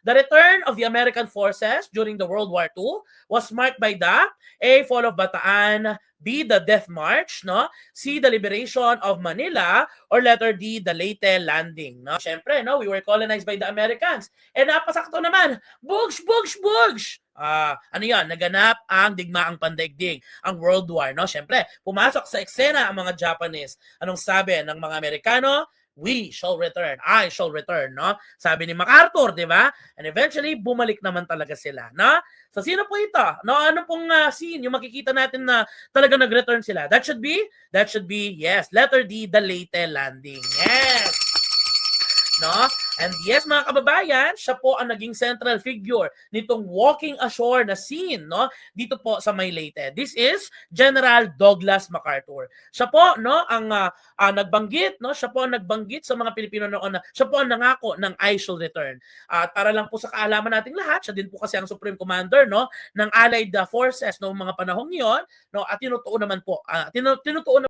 The return of the American forces during the World War II was marked by the A. Fall of Bataan, B. The Death March, no? C. The Liberation of Manila, or letter D. The Leyte Landing, no? Siyempre, no, we were colonized by the Americans. And napasakto naman, bugs, bugs, bugs! Ano yan? Naganap ang digmaang pandaigdig, ang World War, no? Siyempre, pumasok sa eksena ang mga Japanese. Anong sabi ng mga Amerikano? We shall return. I shall return, no? Sabi ni MacArthur, di ba? And eventually, bumalik naman talaga sila, no? So, sino po ito? No, ano pong scene yung makikita natin na talaga nag-return sila? That should be, yes, letter D, the Leyte Landing. Yes! No? And yes, mga kababayan, siya po ang naging central figure nitong walking ashore na scene, no? Dito po sa May Leyte. This is General Douglas MacArthur. Siya po, no, ang nagbanggit, no? Siya po ang nagbanggit sa mga Pilipino noon na siya po ang nangako ng I shall return. At para lang po sa kaalaman nating lahat, siya din po kasi ang Supreme Commander, no, ng Allied Forces noong mga panahong 'yon, no? At tinutuon naman po, tinutuon